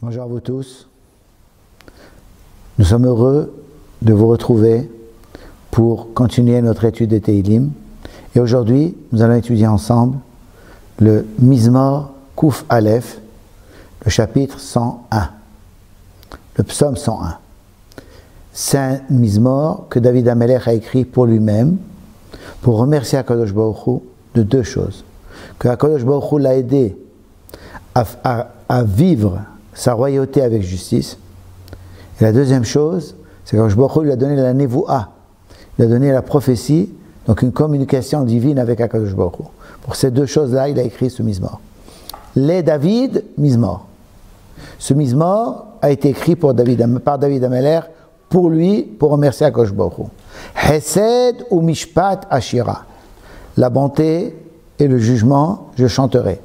Bonjour à vous tous. Nous sommes heureux de vous retrouver pour continuer notre étude des Tehillim. Et aujourd'hui, nous allons étudier ensemble le Mizmor Kuf Aleph, le chapitre 101, le psaume 101. C'est un Mizmor que David HaMelech a écrit pour lui-même, pour remercier HaKadosh Baruch Hu de deux choses. Que HaKadosh Baruch Hu l'a aidé à vivre sa royauté avec justice. Et la deuxième chose, c'est que Baruch Hu lui a donné la Nevoua, il a donné la prophétie, donc une communication divine avec HaKadosh Baruch Hu. Pour ces deux choses-là, il a écrit ce Mizmor. Les David, Mizmor. Ce Mizmor a été écrit par David HaMelech, pour lui, pour remercier HaKadosh Baruch Hu. Hesed ou Mishpat Ashira. La bonté et le jugement, je chanterai.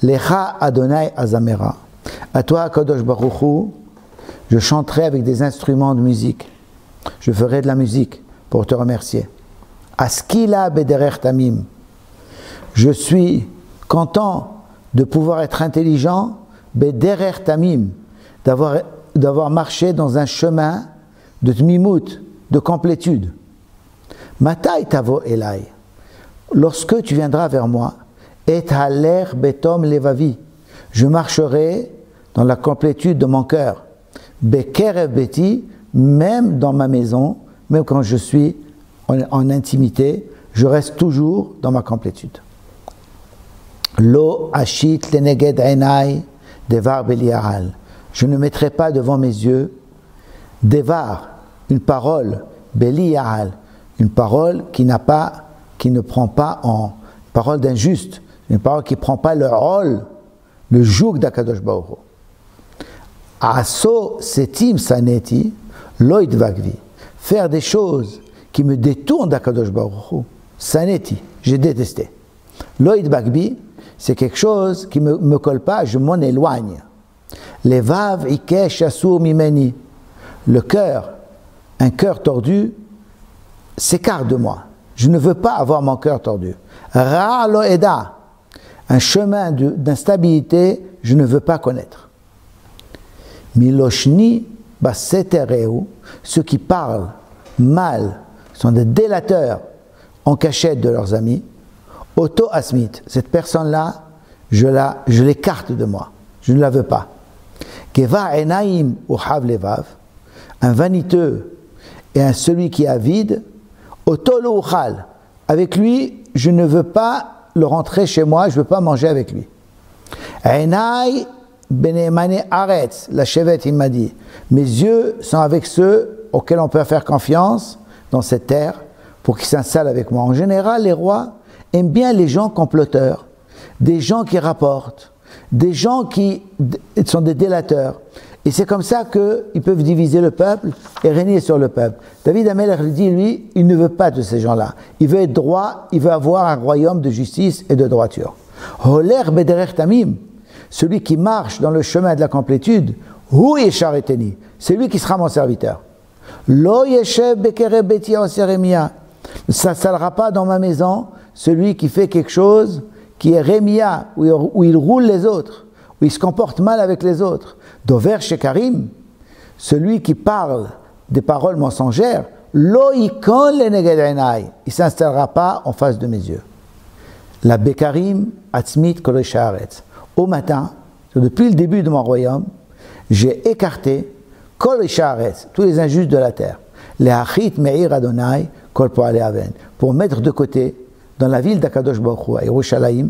Lecha Adonai Azamera. À toi, HaKadosh Baruch Hu, je chanterai avec des instruments de musique. Je ferai de la musique pour te remercier. Askila Bederech Tamim. Je suis content de pouvoir être intelligent, Bederech Tamim, d'avoir marché dans un chemin de tmimut, de complétude. Matai tavo elai. Lorsque tu viendras vers moi, et haler betom levavi. Je marcherai dans la complétude de mon cœur. Bekerev beti, même dans ma maison, même quand je suis en intimité, je reste toujours dans ma complétude. Lo ashit leneged einai devar beliaral. Je ne mettrai pas devant mes yeux devar, une parole, beliaral, une parole qui ne prend pas en parole d'injuste, une parole qui ne prend pas le rôle, le joug d'Akadosh Baruch Hu. Aso setim saneti loïd vagvi. Faire des choses qui me détournent d'Akadosh Baruch Hu. Saneti, j'ai détesté. Loïd vagvi, c'est quelque chose qui ne me colle pas, je m'en éloigne. Les vav ikesh asur mimeni. Le cœur, un cœur tordu, s'écarte de moi. Je ne veux pas avoir mon cœur tordu. Ra loeda, un chemin d'instabilité, je ne veux pas connaître. Miloshni basetereu, ceux qui parlent mal sont des délateurs en cachette de leurs amis. Auto asmit, cette personne-là, je l'écarte de moi, je ne la veux pas. Geva enaim ou hav levav, un vaniteux et celui qui est avide. Auto lo uchal, avec lui, je ne veux pas le rentrer chez moi, je ne veux pas manger avec lui. Enai benemane aretz, la chevet il m'a dit, mes yeux sont avec ceux auxquels on peut faire confiance dans cette terre pour qu'ils s'installent avec moi. En général, les rois aiment bien les gens comploteurs, des gens qui rapportent, des gens qui sont des délateurs. Et c'est comme ça qu'ils peuvent diviser le peuple et régner sur le peuple. David HaMelech lui dit, lui, il ne veut pas de ces gens-là. Il veut être droit, il veut avoir un royaume de justice et de droiture. Holer bederech tamim, celui qui marche dans le chemin de la complétude, hu yeshar eteni, c'est lui qui sera mon serviteur. Lo yeshev bekerev beti oseremia, ça ne s'allera pas dans ma maison, celui qui fait quelque chose qui est rémia, où il roule les autres, où il se comporte mal avec les autres. Dover shekarim, celui qui parle des paroles mensongères, lo ikon leneged einai, il ne s'installera pas en face de mes yeux. La bekarim atzmit kol haaretz. Au matin, depuis le début de mon royaume, j'ai écarté kol haaretz, tous les injustes de la terre. Les hachit meir Adonai kol po'alei aven, pour mettre de côté dans la ville d'Akadosh Baruch Hu, à Yerushalayim,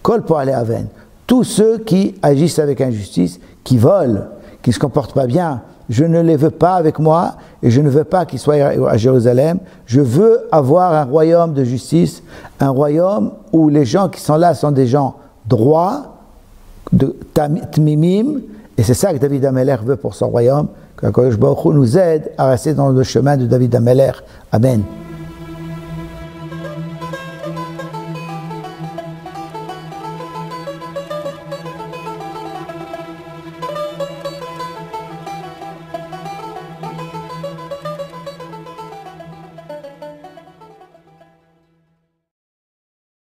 kol po'alei aven, tous ceux qui agissent avec injustice, qui volent, qui ne se comportent pas bien, je ne les veux pas avec moi et je ne veux pas qu'ils soient à Jérusalem. Je veux avoir un royaume de justice, un royaume où les gens qui sont là sont des gens droits, de tmimim, et c'est ça que David HaMelech veut pour son royaume, que HaKadosh Baruch Hu nous aide à rester dans le chemin de David HaMelech. Amen.